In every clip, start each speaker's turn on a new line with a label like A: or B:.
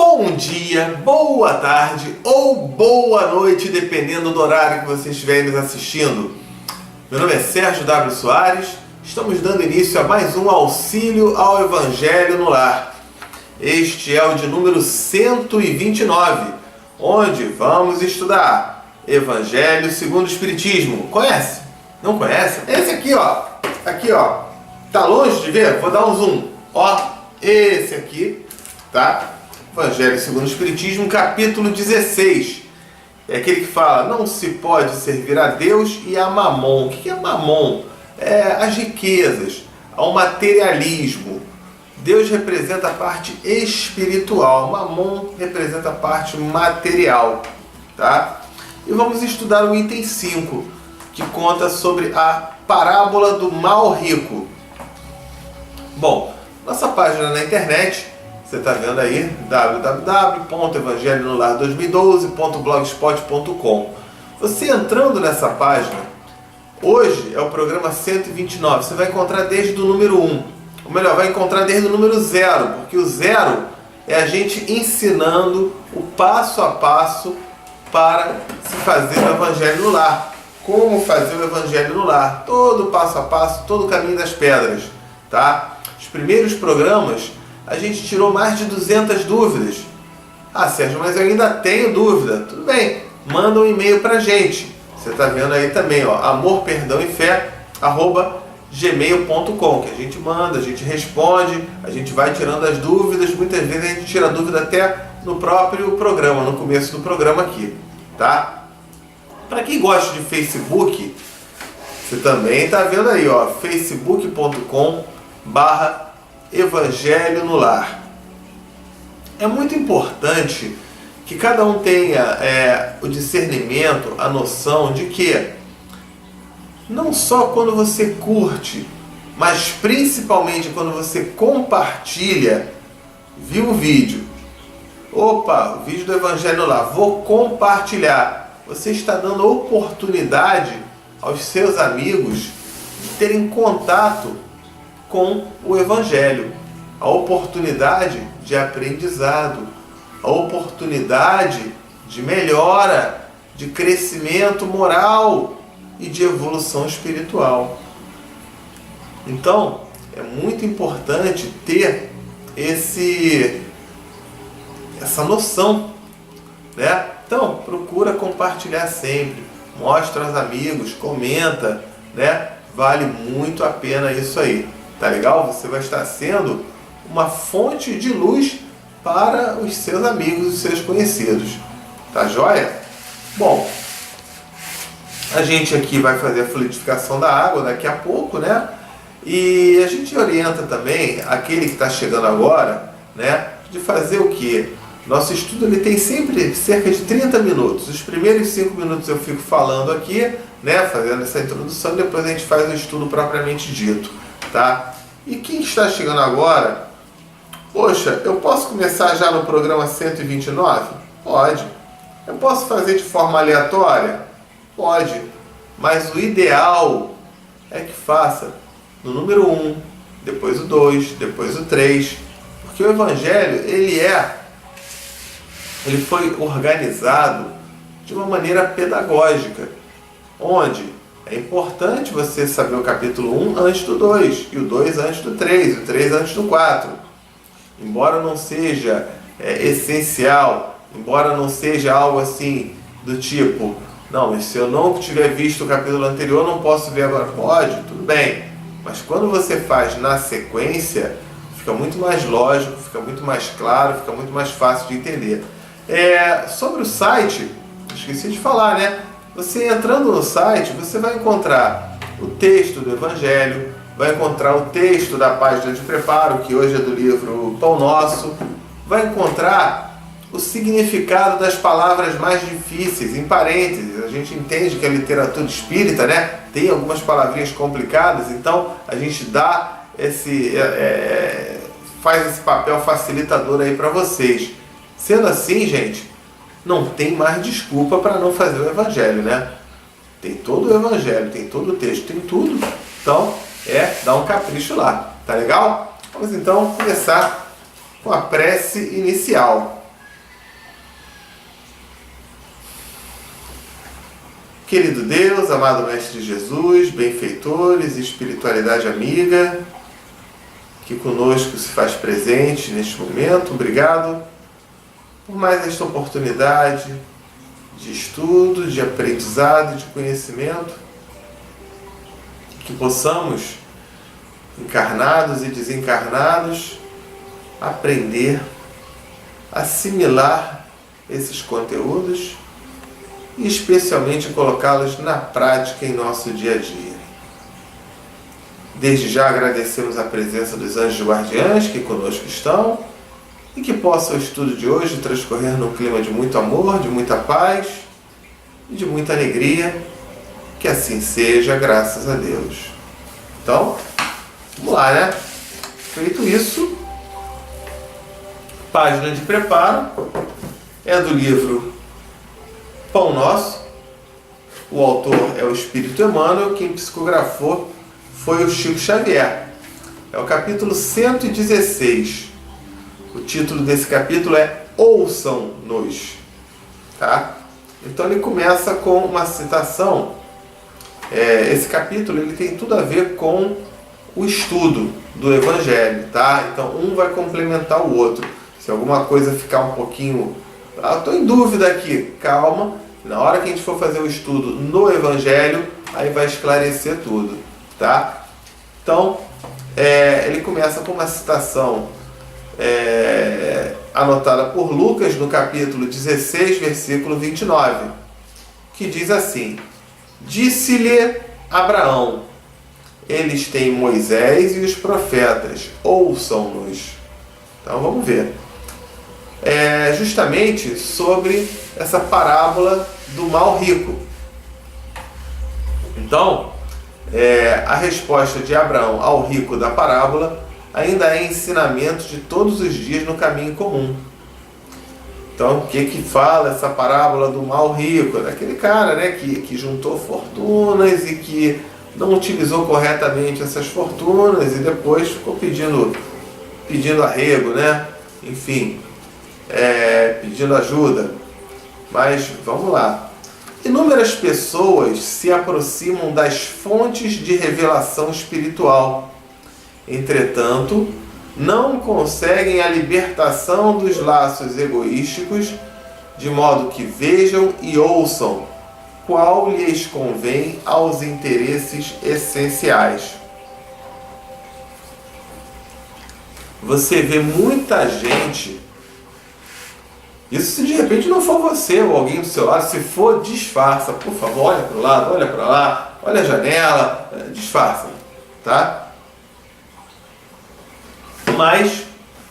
A: Bom dia, boa tarde ou boa noite, dependendo do horário que você estiver nos assistindo. Meu nome é Sérgio W. Soares, estamos dando início a mais um Auxílio ao Evangelho no Lar. Este é o de número 129, onde vamos estudar Evangelho segundo o Espiritismo. Conhece? Não conhece? Esse aqui, ó. Aqui, ó. Tá longe de ver? Vou dar um zoom. Ó, esse aqui, tá? Evangelho segundo o Espiritismo, capítulo 16. É aquele que fala, não se pode servir a Deus e a Mamon. O que é Mamon? É as riquezas, ao materialismo. Deus representa a parte espiritual, Mamon representa a parte material, tá? E vamos estudar o item 5, que conta sobre a parábola do mal rico. Bom, nossa página na internet, você está vendo aí, www.evangelhonolar2012.blogspot.com. Você entrando nessa página, hoje é o programa 129, você vai encontrar desde o número 1. Ou melhor, vai encontrar desde o número 0, porque o 0 é a gente ensinando o passo a passo para se fazer o Evangelho no Lar. Como fazer o Evangelho no Lar, todo passo a passo, todo o caminho das pedras, tá? Os primeiros programas, a gente tirou mais de 200 dúvidas. Ah, Sérgio, mas eu ainda tenho dúvida. Tudo bem, manda um e-mail pra gente. Você está vendo aí também, ó, amorperdãoefé@gmail.com, que a gente manda, a gente responde, a gente vai tirando as dúvidas. Muitas vezes a gente tira a dúvida até no próprio programa, no começo do programa aqui, tá? Para quem gosta de Facebook, você também está vendo aí, ó, facebook.com/Evangelho no Lar. É muito importante que cada um tenha o discernimento, a noção de que não só quando você curte, mas principalmente quando você compartilha, viu o vídeo, opa, o vídeo do Evangelho no Lar, vou compartilhar. Você está dando oportunidade aos seus amigos de terem contato com o Evangelho, a oportunidade de aprendizado, a oportunidade de melhora, de crescimento moral e de evolução espiritual. Então, é muito importante ter essa noção, né? Então, procura compartilhar sempre, mostra aos amigos, comenta, né? Vale muito a pena isso aí. Tá legal? Você vai estar sendo uma fonte de luz para os seus amigos e seus conhecidos. Tá joia? Bom, a gente aqui vai fazer a fluidificação da água daqui a pouco, né? E a gente orienta também aquele que está chegando agora, né? De fazer o quê? Nosso estudo ele tem sempre cerca de 30 minutos. Os primeiros 5 minutos eu fico falando aqui, né? Fazendo essa introdução, depois a gente faz o estudo propriamente dito. Tá? E quem está chegando agora, poxa, eu posso começar já no programa 129? Pode. Eu posso fazer de forma aleatória? Pode. Mas o ideal é que faça no número 1, depois o 2, depois o 3, porque o Evangelho, ele foi organizado de uma maneira pedagógica, onde é importante você saber o capítulo 1 antes do 2, e o 2 antes do 3, e o 3 antes do 4. Embora não seja essencial, embora não seja algo assim do tipo, não, mas se eu não tiver visto o capítulo anterior, não posso ver agora. Pode, tudo bem. Mas quando você faz na sequência, fica muito mais lógico, fica muito mais claro, fica muito mais fácil de entender. Sobre o site, esqueci de falar, né? Você entrando no site, você vai encontrar o texto do Evangelho, vai encontrar o texto da página de preparo, que hoje é do livro Pão Nosso, vai encontrar o significado das palavras mais difíceis, em parênteses. A gente entende que a literatura espírita, né, tem algumas palavrinhas complicadas, então a gente dá faz esse papel facilitador aí para vocês. Sendo assim, gente, não tem mais desculpa para não fazer o Evangelho, né? Tem todo o Evangelho, tem todo o texto, tem tudo. Então, dá um capricho lá. Tá legal? Vamos então começar com a prece inicial. Querido Deus, amado Mestre Jesus, benfeitores e espiritualidade amiga, que conosco se faz presente neste momento, obrigado por mais esta oportunidade de estudo, de aprendizado, de conhecimento, que possamos, encarnados e desencarnados, aprender, assimilar esses conteúdos e especialmente colocá-los na prática em nosso dia a dia. Desde já agradecemos a presença dos anjos guardiães que conosco estão e que possa o estudo de hoje transcorrer num clima de muito amor, de muita paz e de muita alegria. Que assim seja, graças a Deus. Então, vamos lá, né? Feito isso, página de preparo é do livro Pão Nosso. O autor é o Espírito Emmanuel, quem psicografou foi o Chico Xavier. É o capítulo 116. O título desse capítulo é Ouçam-nos. Tá? Então ele começa com uma citação. Esse capítulo ele tem tudo a ver com o estudo do Evangelho. Tá? Então um vai complementar o outro. Se alguma coisa ficar um pouquinho... estou em dúvida aqui, calma. Na hora que a gente for fazer o estudo no Evangelho, aí vai esclarecer tudo. Tá? Então, ele começa com uma citação anotada por Lucas no capítulo 16, versículo 29, que diz assim: Disse-lhe Abraão, eles têm Moisés e os profetas, ouçam-nos. Então vamos ver. Justamente sobre essa parábola do mal rico. Então, a resposta de Abraão ao rico da parábola ainda é ensinamento de todos os dias no caminho comum. Então, o que fala essa parábola do mal rico? Daquele cara, né, que juntou fortunas e que não utilizou corretamente essas fortunas e depois ficou pedindo arrego, né? Enfim, pedindo ajuda. Mas vamos lá. Inúmeras pessoas se aproximam das fontes de revelação espiritual. Entretanto, não conseguem a libertação dos laços egoísticos, de modo que vejam e ouçam qual lhes convém aos interesses essenciais. Você vê muita gente... Isso se de repente não for você ou alguém do seu lado, se for, disfarça. Por favor, olha para o lado, olha para lá, olha a janela, disfarça, tá? Mas,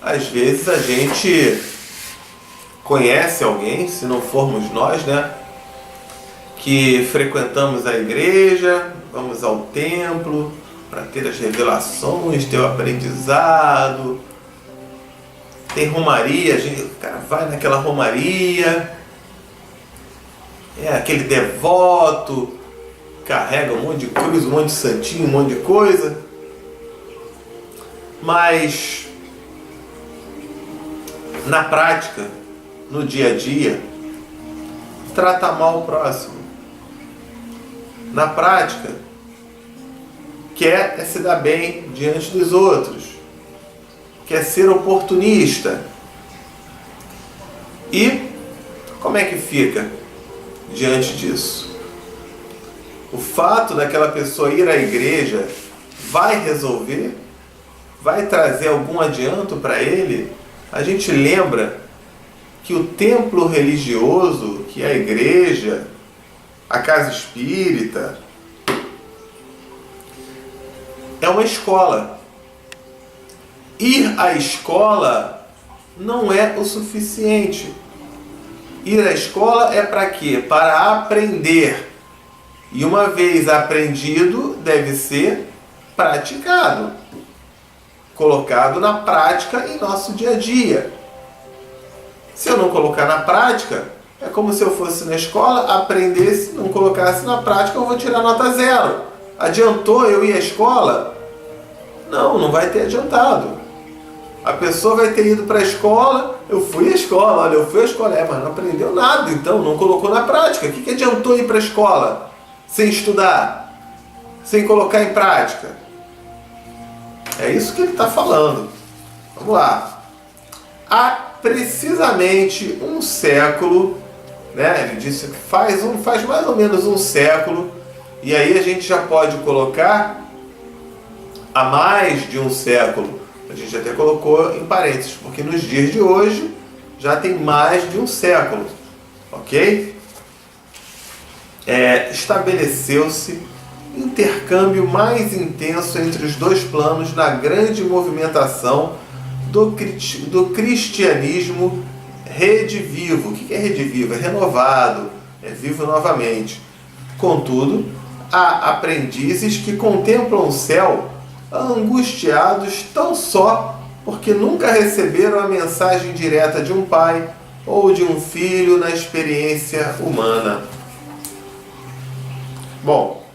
A: às vezes, a gente conhece alguém, se não formos nós, né? Que frequentamos a igreja, vamos ao templo para ter as revelações, ter o aprendizado. Tem romaria, o cara vai naquela romaria, aquele devoto, carrega um monte de cruz, um monte de santinho, um monte de coisa, mas na prática, no dia a dia, trata mal o próximo. Na prática, quer se dar bem diante dos outros. Quer ser oportunista. E como é que fica diante disso? O fato daquela pessoa ir à igreja vai resolver? Vai trazer algum adianto para ele? A gente lembra que o templo religioso, que é a igreja, a casa espírita, é uma escola. Ir à escola não é o suficiente. Ir à escola é para quê? Para aprender. E uma vez aprendido, deve ser praticado. Colocado na prática em nosso dia a dia. Se eu não colocar na prática, é como se eu fosse na escola, aprendesse, não colocasse na prática, eu vou tirar nota 0. Adiantou eu ir à escola? Não, não vai ter adiantado. A pessoa vai ter ido para a escola, eu fui à escola, olha, eu fui à escola, mas não aprendeu nada, então, não colocou na prática. O que adiantou ir para a escola sem estudar, sem colocar em prática? É isso que ele está falando. Vamos lá. Há precisamente um século, né? Ele disse que faz mais ou menos um século, e aí a gente já pode colocar há mais de um século. A gente até colocou em parênteses, porque nos dias de hoje já tem mais de um século, ok? Estabeleceu-se intercâmbio mais intenso entre os dois planos na grande movimentação do cristianismo redivivo. O que é redivivo? É renovado, é vivo novamente. Contudo, há aprendizes que contemplam o céu angustiados tão só porque nunca receberam a mensagem direta de um pai ou de um filho na experiência humana. Bom,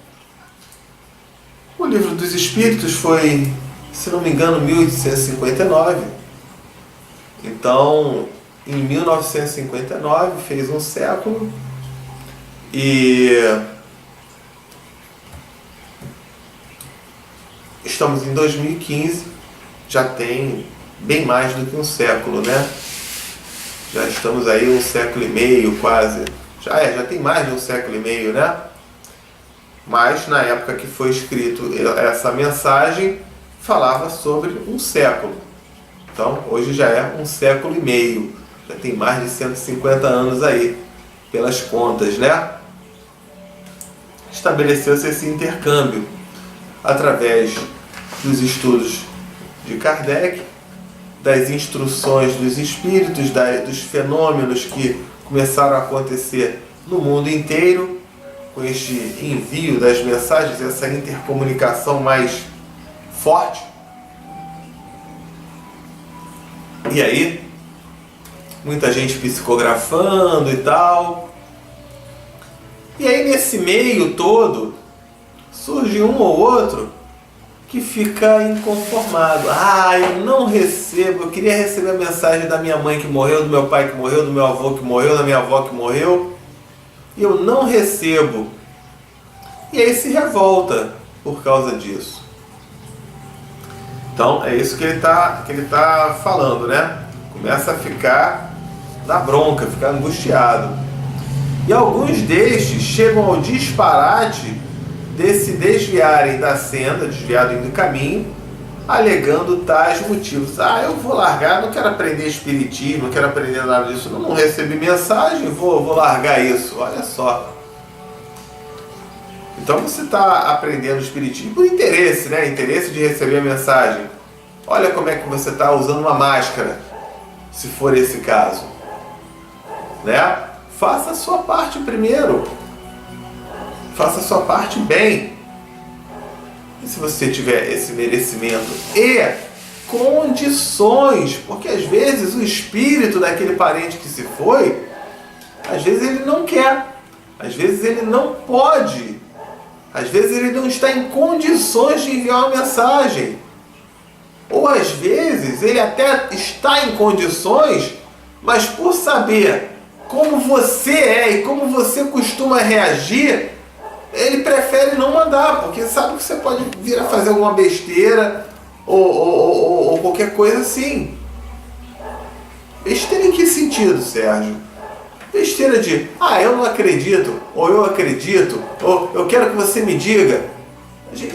A: o Livro dos Espíritos foi, se não me engano, 1859. Então, em 1959, fez um século, e estamos em 2015, já tem bem mais do que um século, né? Já estamos aí um século e meio quase. Já tem mais de um século e meio, né? Mas na época que foi escrito essa mensagem, falava sobre um século. Então hoje já é um século e meio. Já tem mais de 150 anos aí, pelas contas, né? Estabeleceu-se esse intercâmbio através dos estudos de Kardec, das instruções dos espíritos, dos fenômenos que começaram a acontecer no mundo inteiro, com este envio das mensagens, essa intercomunicação mais forte. E aí, muita gente psicografando e tal. E aí, nesse meio todo, surge um ou outro que fica inconformado. Eu não recebo, eu queria receber a mensagem da minha mãe que morreu, do meu pai que morreu, do meu avô que morreu, da minha avó que morreu, e eu não recebo. E aí se revolta por causa disso. Então é isso que ele tá falando, né? Começa a ficar na bronca, ficar angustiado. E alguns destes chegam ao disparate de se desviarem da senda, desviarem do caminho, alegando tais motivos. Eu vou largar, não quero aprender espiritismo, não quero aprender nada disso, não recebi mensagem, vou largar isso. Olha só. Então você está aprendendo espiritismo por interesse, né? Interesse de receber a mensagem. Olha como é que você está usando uma máscara, se for esse caso, né? Faça a sua parte primeiro. Faça a sua parte bem. E se você tiver esse merecimento e condições, porque às vezes o espírito daquele parente que se foi, às vezes ele não quer, às vezes ele não pode, às vezes ele não está em condições de enviar uma mensagem, ou às vezes ele até está em condições, mas por saber como você é e como você costuma reagir, ele prefere não mandar, porque sabe que você pode vir a fazer alguma besteira ou qualquer coisa assim. Besteira em que sentido, Sérgio? Besteira de, eu não acredito, ou eu acredito, ou eu quero que você me diga.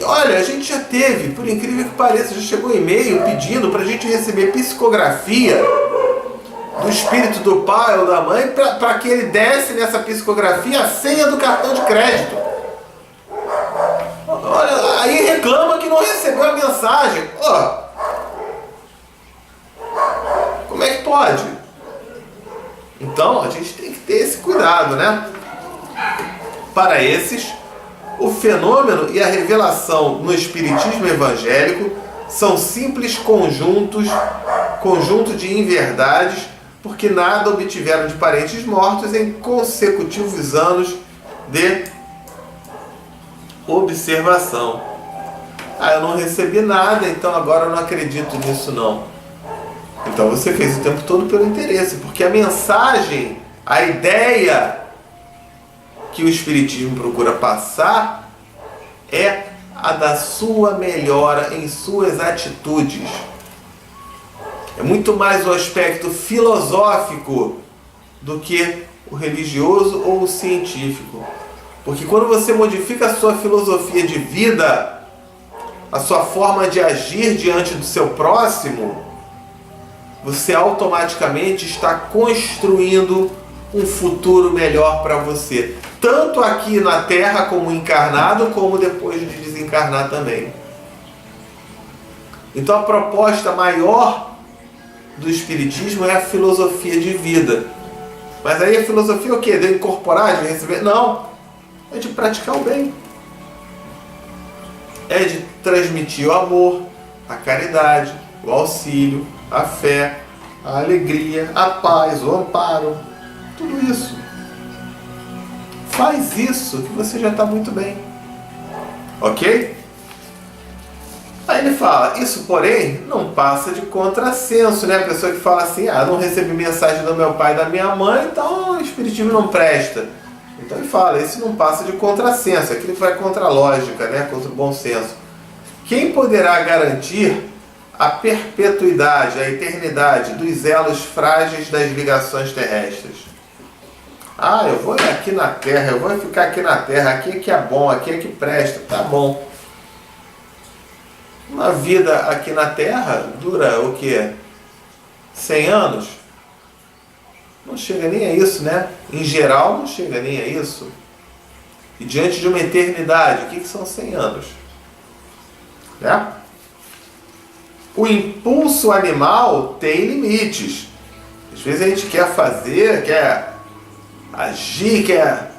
A: Olha, a gente já teve, por incrível que pareça, já chegou e-mail pedindo para a gente receber psicografia do espírito do pai ou da mãe para que ele desse nessa psicografia a senha do cartão de crédito. Olha, aí reclama que não recebeu a mensagem. Como é que pode? Então a gente tem que ter esse cuidado, né? Para esses, o fenômeno e a revelação no espiritismo evangélico são simples conjunto de inverdades, porque nada obtiveram de parentes mortos em consecutivos anos de observação. Eu não recebi nada, então agora eu não acredito nisso não. Então você fez o tempo todo pelo interesse, porque a mensagem, a ideia que o Espiritismo procura passar é a da sua melhora em suas atitudes. É muito mais o aspecto filosófico do que o religioso ou o científico. Porque quando você modifica a sua filosofia de vida, a sua forma de agir diante do seu próximo, você automaticamente está construindo um futuro melhor para você. Tanto aqui na Terra como encarnado, como depois de desencarnar também. Então a proposta maior do Espiritismo é a filosofia de vida. Mas aí a filosofia é o quê? De incorporar, de receber? Não. É de praticar o bem. É de transmitir o amor, a caridade, o auxílio, a fé, a alegria, a paz, o amparo. Tudo isso. Faz isso que você já está muito bem. Ok? Aí ele fala, isso porém não passa de contrassenso, né? A pessoa que fala assim, não recebi mensagem do meu pai e da minha mãe, então o Espiritismo não presta. Então ele fala, isso não passa de contrassenso, aquilo vai contra a lógica, né? Contra o bom senso. Quem poderá garantir a perpetuidade, a eternidade dos elos frágeis das ligações terrestres? Eu vou aqui na Terra, eu vou ficar aqui na Terra, aqui é que é bom, aqui é que presta, tá bom. Uma vida aqui na Terra dura o quê? 100 anos? Não chega nem a isso, né? Em geral, não chega nem a isso. E diante de uma eternidade, o que são 100 anos? Né? O impulso animal tem limites. Às vezes a gente quer fazer, quer agir, quer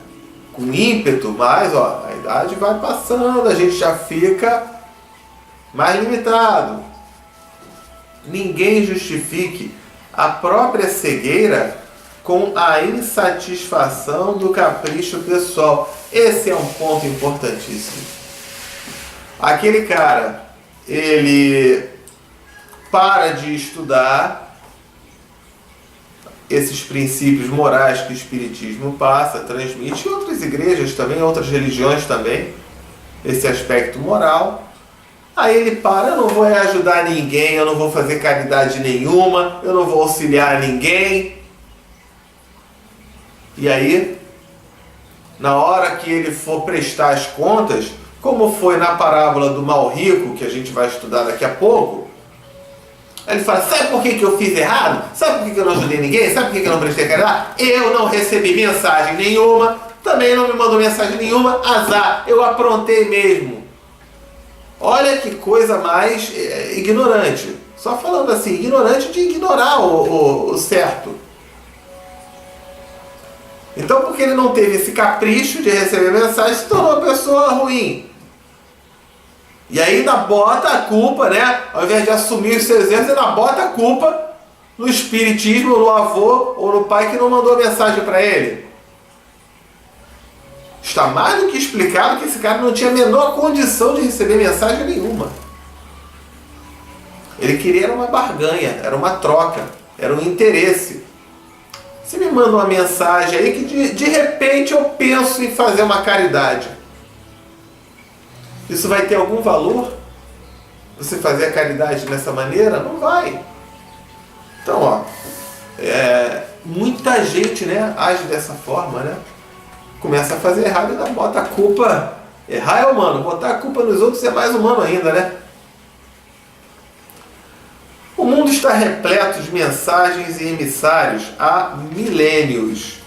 A: com ímpeto, mas a idade vai passando, a gente já fica mais limitado. Ninguém justifique a própria cegueira com a insatisfação do capricho pessoal. Esse é um ponto importantíssimo. Aquele cara, ele para de estudar esses princípios morais que o Espiritismo passa, transmite, e outras igrejas também, outras religiões também, esse aspecto moral. Aí ele para, eu não vou ajudar ninguém, eu não vou fazer caridade nenhuma, eu não vou auxiliar ninguém. E aí, na hora que ele for prestar as contas, como foi na parábola do mal rico, que a gente vai estudar daqui a pouco, ele fala, sabe por que eu fiz errado? Sabe por que eu não ajudei ninguém? Sabe por que eu não prestei caridade? Eu não recebi mensagem nenhuma, também não me mandou mensagem nenhuma, azar, eu aprontei mesmo. Olha que coisa mais ignorante. Só falando assim, ignorante de ignorar o certo. Então, porque ele não teve esse capricho de receber mensagem, se tornou uma pessoa ruim. E ainda bota a culpa, né? Ao invés de assumir os seus erros, ainda bota a culpa no espiritismo, no avô ou no pai que não mandou mensagem para ele. Está mais do que explicado que esse cara não tinha a menor condição de receber mensagem nenhuma. Ele queria era uma barganha, era uma troca, era um interesse. Você me manda uma mensagem aí que de repente eu penso em fazer uma caridade. Isso vai ter algum valor? Você fazer a caridade dessa maneira? Não vai. Então, muita gente, né, age dessa forma, né? Começa a fazer errado e ainda bota a culpa. Errar é humano, botar a culpa nos outros é mais humano ainda, né? O mundo está repleto de mensagens e emissários há milênios.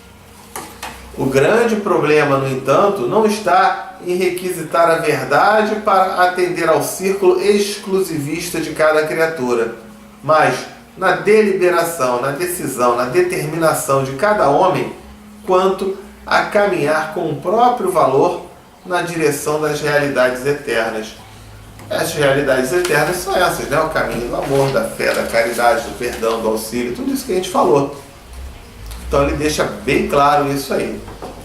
A: O grande problema, no entanto, não está em requisitar a verdade para atender ao círculo exclusivista de cada criatura, mas na deliberação, na decisão, na determinação de cada homem quanto a caminhar com o próprio valor na direção das realidades eternas. As realidades eternas são essas, né? O caminho do amor, da fé, da caridade, do perdão, do auxílio, tudo isso que a gente falou. Então ele deixa bem claro isso aí,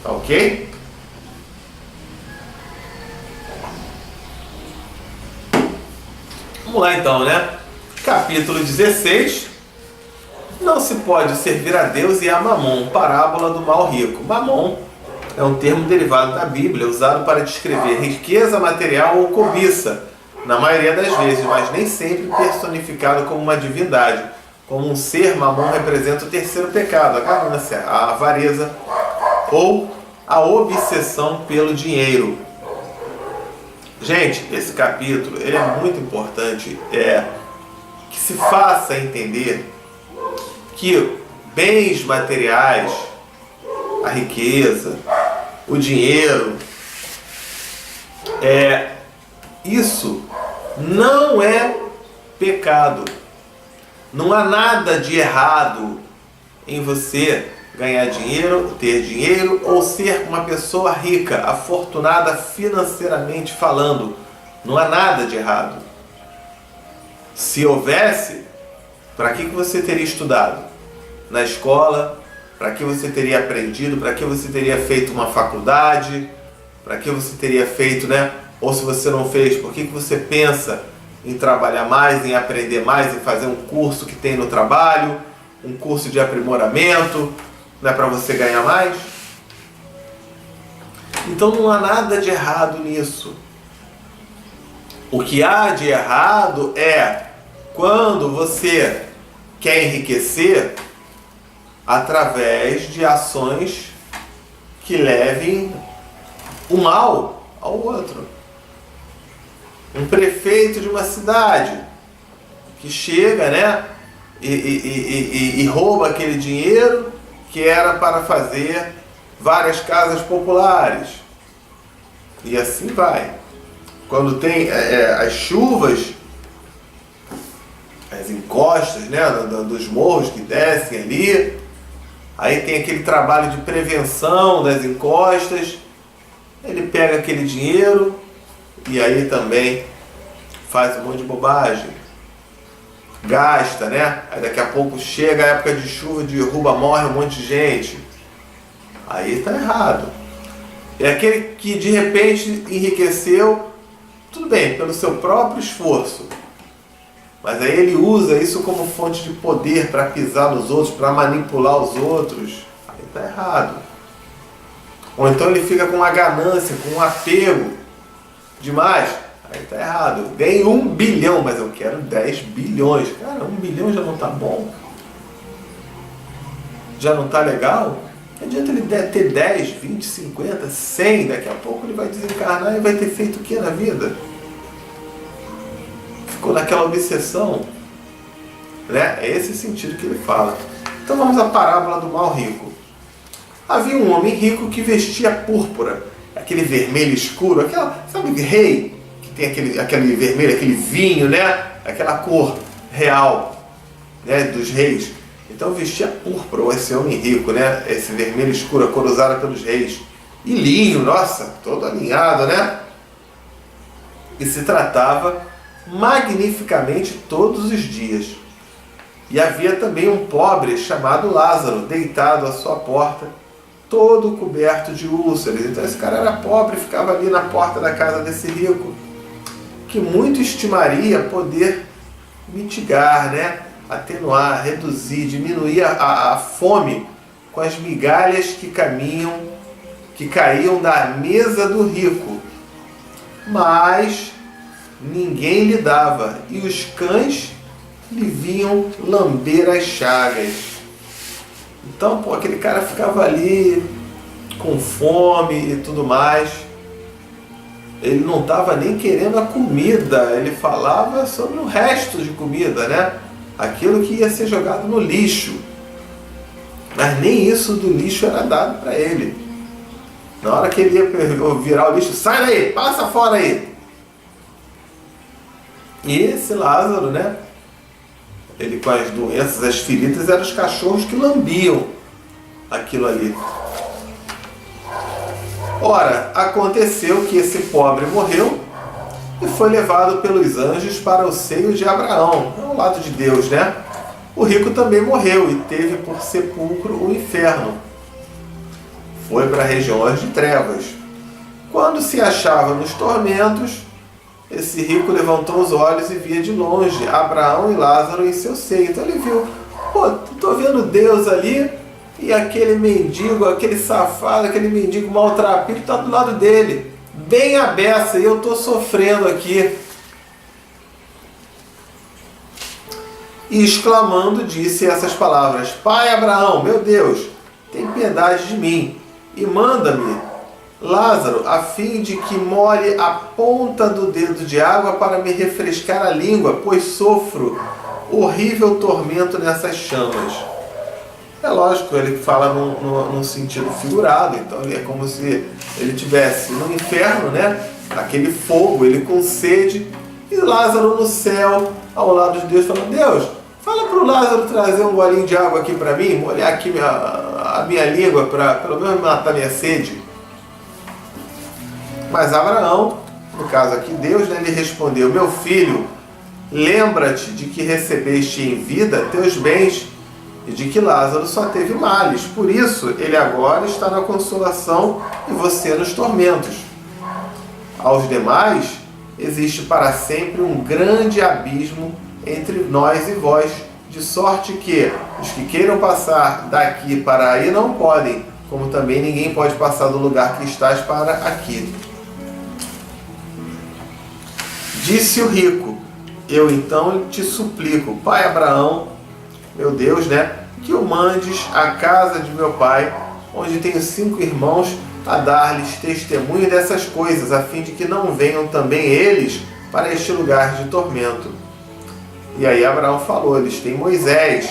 A: ok? Vamos lá então, né? Capítulo 16, Não se pode servir a Deus e a Mamon, parábola do mal rico. Mamon é um termo derivado da Bíblia, usado para descrever riqueza material ou cobiça, na maioria das vezes, mas nem sempre personificado como uma divindade. Como um ser, Mamon representa o terceiro pecado, a ganância, a avareza ou a obsessão pelo dinheiro. Gente, esse capítulo ele é muito importante, que se faça entender que bens materiais, a riqueza, o dinheiro, isso não é pecado. Não há nada de errado em você ganhar dinheiro, ter dinheiro ou ser uma pessoa rica, afortunada financeiramente falando. Não há nada de errado. Se houvesse, para que você teria estudado? Na escola? Para que você teria aprendido? Para que você teria feito uma faculdade? Para que você teria feito, né? Ou se você não fez, por que você pensa em trabalhar mais, em aprender mais, em fazer um curso que tem no trabalho, um curso de aprimoramento, não é para você ganhar mais? Então não há nada de errado nisso. O que há de errado é quando você quer enriquecer através de ações que levem o mal ao outro. Um prefeito de uma cidade que chega, né, e rouba aquele dinheiro que era para fazer várias casas populares. E assim vai. Quando tem as chuvas, as encostas, né, dos morros que descem ali, aí tem aquele trabalho de prevenção das encostas, ele pega aquele dinheiro e aí também faz um monte de bobagem, gasta, né? Aí daqui a pouco chega a época de chuva, derruba, morre um monte de gente. Aí tá errado. É aquele que de repente enriqueceu, tudo bem, pelo seu próprio esforço, mas aí ele usa isso como fonte de poder para pisar nos outros, para manipular os outros. Aí tá errado. Ou então ele fica com uma ganância, com um apego demais. Aí tá errado. Ganhei 1 bilhão, mas eu quero 10 bilhões. Cara, 1 bilhão já não tá bom? Já não tá legal? Não adianta ele ter 10, 20, 50, 100, daqui a pouco ele vai desencarnar e vai ter feito o que na vida? Ficou naquela obsessão, né? É esse sentido que ele fala. Então vamos à parábola do mal rico. Havia um homem rico que vestia púrpura, aquele vermelho escuro, sabe, rei, que tem aquele vermelho, aquele vinho, né? Aquela cor real, né, dos reis. Então vestia púrpura, esse homem rico, né? Esse vermelho escuro, a cor usada pelos reis. E linho, nossa, todo alinhado, né? E se tratava magnificamente todos os dias. E havia também um pobre chamado Lázaro, deitado à sua porta, todo coberto de úlceras. Então esse cara era pobre, ficava ali na porta da casa desse rico, que muito estimaria poder mitigar, né? Atenuar, reduzir, diminuir a fome com as migalhas que caíam da mesa do rico. Mas ninguém lhe dava, e os cães lhe vinham lamber as chagas. Então, aquele cara ficava ali com fome e tudo mais. Ele não estava nem querendo a comida, ele falava sobre o resto de comida, né? Aquilo que ia ser jogado no lixo. Mas nem isso do lixo era dado para ele. Na hora que ele ia virar o lixo, sai daí, passa fora aí. E esse Lázaro, né? Ele com as doenças, as feridas, eram os cachorros que lambiam aquilo ali. Ora, aconteceu que esse pobre morreu e foi levado pelos anjos para o seio de Abraão, ao lado de Deus, né? O rico também morreu e teve por sepulcro o inferno. Foi para regiões de trevas. Quando se achava nos tormentos, esse rico levantou os olhos e via de longe Abraão e Lázaro em seu seio. Então ele viu pô, tô vendo Deus ali e aquele mendigo, aquele safado, aquele mendigo maltrapilho tá do lado dele, bem à beça, e eu tô sofrendo aqui. E exclamando, disse essas palavras: Pai Abraão, meu Deus, tem piedade de mim e manda-me Lázaro, a fim de que molhe a ponta do dedo de água para me refrescar a língua, pois sofro horrível tormento nessas chamas. É lógico, ele fala num sentido figurado, então é como se ele estivesse no inferno, né? Aquele fogo, ele com sede, e Lázaro no céu, ao lado de Deus, falando: Deus, fala para o Lázaro trazer um golinho de água aqui para mim, molhar aqui a minha língua, para pelo menos matar minha sede. Mas Abraão, no caso aqui Deus, né, lhe respondeu: meu filho, lembra-te de que recebeste em vida teus bens e de que Lázaro só teve males. Por isso, ele agora está na consolação e você nos tormentos. Aos demais, existe para sempre um grande abismo entre nós e vós, de sorte que os que queiram passar daqui para aí não podem, como também ninguém pode passar do lugar que estás para aqui. Disse o rico: eu então te suplico, pai Abraão, meu Deus, né, que o mandes à casa de meu pai, onde tenho 5 irmãos, a dar-lhes testemunho dessas coisas, a fim de que não venham também eles para este lugar de tormento. E aí Abraão falou: eles têm Moisés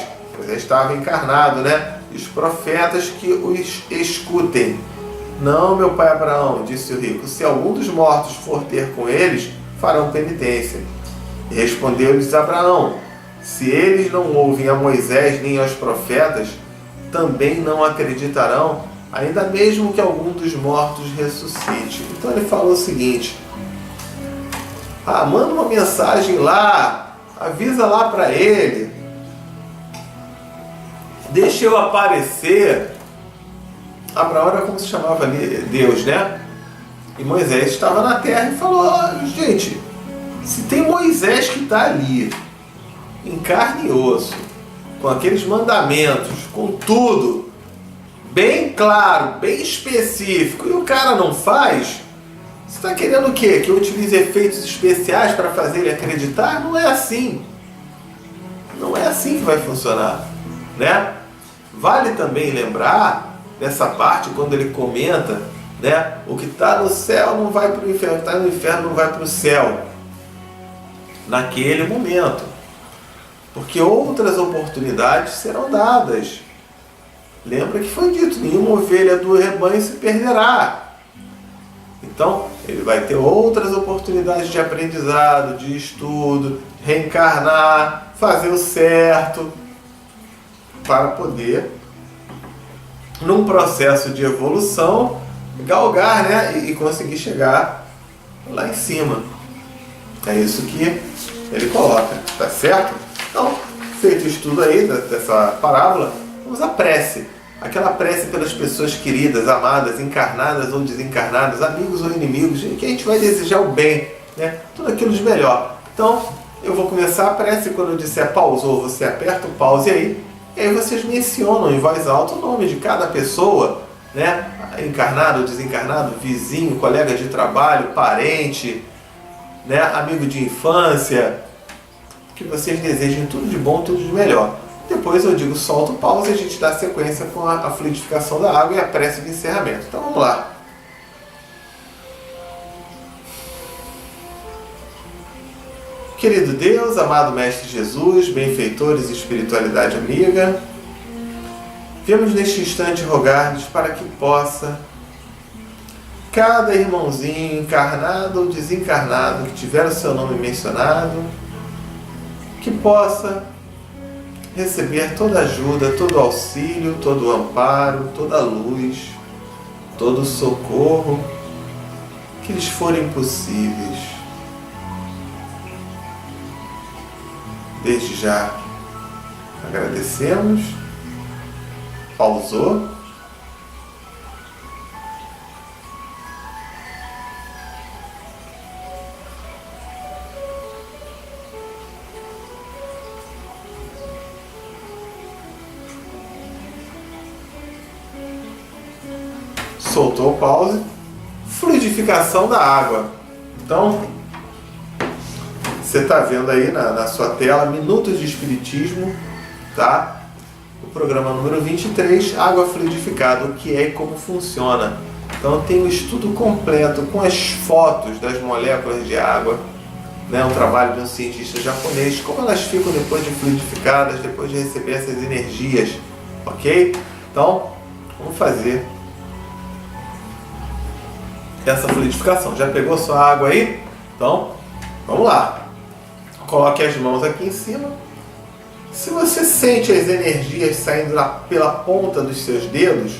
A: estava encarnado, né, e os profetas que os escutem. Não, meu pai Abraão, disse o rico, se algum dos mortos for ter com eles, farão penitência. E respondeu-lhes Abraão: se eles não ouvem a Moisés nem aos profetas, também não acreditarão, ainda mesmo que algum dos mortos ressuscite. Então ele falou o seguinte: manda uma mensagem lá, avisa lá para ele, deixa eu aparecer. Abraão era como se chamava ali Deus, né? E Moisés estava na terra e falou: gente, se tem Moisés que está ali, em carne e osso, com aqueles mandamentos, com tudo, bem claro, bem específico, e o cara não faz, você está querendo o quê? Que eu utilize efeitos especiais para fazer ele acreditar? Não é assim. Não é assim que vai funcionar, né? Vale também lembrar dessa parte quando ele comenta, né, o que está no céu não vai para o inferno, o que está no inferno não vai para o céu. Naquele momento. Porque outras oportunidades serão dadas. Lembra que foi dito: nenhuma ovelha do rebanho se perderá. Então, ele vai ter outras oportunidades de aprendizado, de estudo, reencarnar, fazer o certo, para poder, num processo de evolução, galgar, né, e conseguir chegar lá em cima. É isso que ele coloca, tá certo? Então, feito o estudo aí dessa parábola, vamos à prece. Aquela prece pelas pessoas queridas, amadas, encarnadas ou desencarnadas, amigos ou inimigos, que a gente vai desejar o bem, né? Tudo aquilo de melhor. Então, eu vou começar a prece, quando eu disser pausou, você aperta o pause aí, e aí vocês mencionam em voz alta o nome de cada pessoa, né? Encarnado ou desencarnado, vizinho, colega de trabalho, parente, né? Amigo de infância, que vocês desejem tudo de bom, tudo de melhor. Depois eu digo solta o pause e a gente dá sequência com a fluidificação da água e a prece de encerramento. Então vamos lá. Querido Deus, amado Mestre Jesus, benfeitores e espiritualidade amiga, viemos neste instante rogar-lhes para que possa cada irmãozinho encarnado ou desencarnado que tiver o seu nome mencionado, que possa receber toda ajuda, todo auxílio, todo amparo, toda luz, todo socorro que lhes forem possíveis. Desde já agradecemos. Pausou. soltou o pause. Fluidificação da água. Então, você está vendo aí na sua tela, Minutos de Espiritismo, tá? O programa número 23, Água Fluidificada, o que é e como funciona. Então tem um estudo completo com as fotos das moléculas de água, né? Um trabalho de um cientista japonês, como elas ficam depois de fluidificadas, depois de receber essas energias, ok? Então, vamos fazer essa fluidificação. Já pegou sua água aí? Então, vamos lá. Coloque as mãos aqui em cima. Se você sente as energias saindo pela ponta dos seus dedos,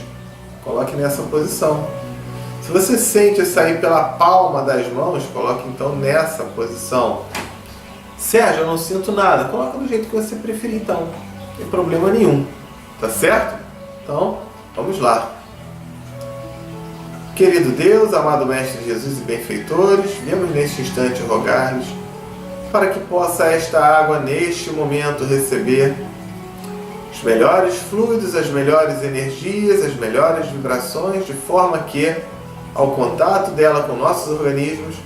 A: coloque nessa posição. Se você sente sair pela palma das mãos, coloque então nessa posição. Sérgio, eu não sinto nada. Coloca do jeito que você preferir então. Não tem problema nenhum. Tá certo? Então, vamos lá. Querido Deus, amado Mestre Jesus e benfeitores, viemos neste instante rogar-lhes para que possa esta água neste momento receber os melhores fluidos, as melhores energias, as melhores vibrações, de forma que, ao contato dela com nossos organismos,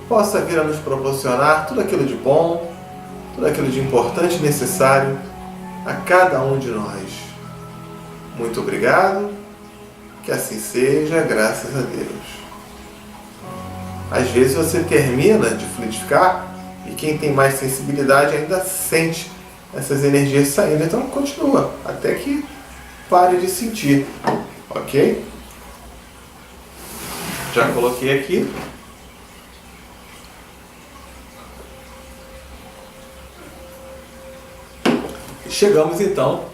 A: possa vir a nos proporcionar tudo aquilo de bom, tudo aquilo de importante e necessário a cada um de nós. Muito obrigado, que assim seja, graças a Deus. Às vezes você termina de fluidificar e quem tem mais sensibilidade ainda sente essas energias saindo, então continua até que pare de sentir, ok? Já coloquei aqui. E chegamos então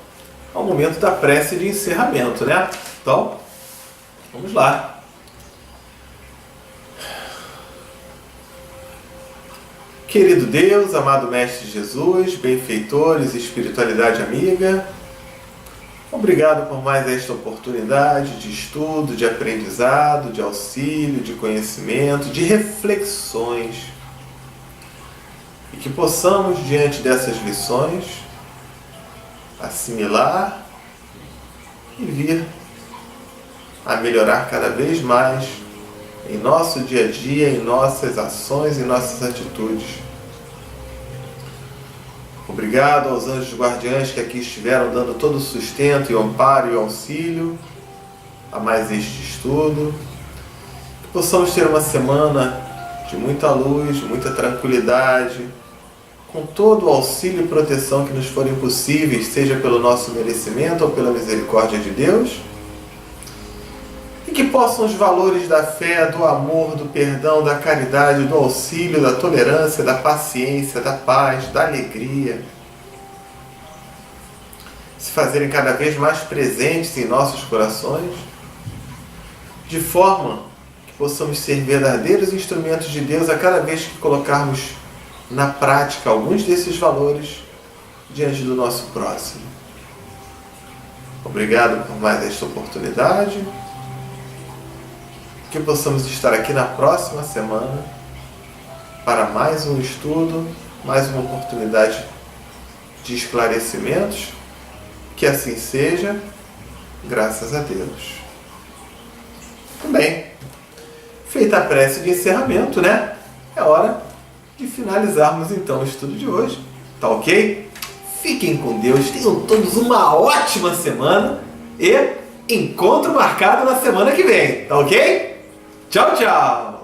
A: ao momento da prece de encerramento, né? Então, vamos lá. Querido Deus, amado Mestre Jesus, benfeitores e espiritualidade amiga, obrigado por mais esta oportunidade de estudo, de aprendizado, de auxílio, de conhecimento, de reflexões. E que possamos, diante dessas lições, assimilar e vir a melhorar cada vez mais em nosso dia a dia, em nossas ações e nossas atitudes. Obrigado aos anjos guardiães que aqui estiveram dando todo o sustento e o amparo e o auxílio a mais este estudo. Que possamos ter uma semana de muita luz, muita tranquilidade, com todo o auxílio e proteção que nos forem possíveis, seja pelo nosso merecimento ou pela misericórdia de Deus. E que possam os valores da fé, do amor, do perdão, da caridade, do auxílio, da tolerância, da paciência, da paz, da alegria se fazerem cada vez mais presentes em nossos corações, de forma que possamos ser verdadeiros instrumentos de Deus a cada vez que colocarmos na prática alguns desses valores diante do nosso próximo. Obrigado por mais esta oportunidade. Que possamos estar aqui na próxima semana para mais um estudo, mais uma oportunidade de esclarecimentos. Que assim seja, graças a Deus. Muito bem. Feita a prece de encerramento, né? É hora de finalizarmos então o estudo de hoje. Tá ok? Fiquem com Deus, tenham todos uma ótima semana e encontro marcado na semana que vem. Tá ok? Tchau, tchau!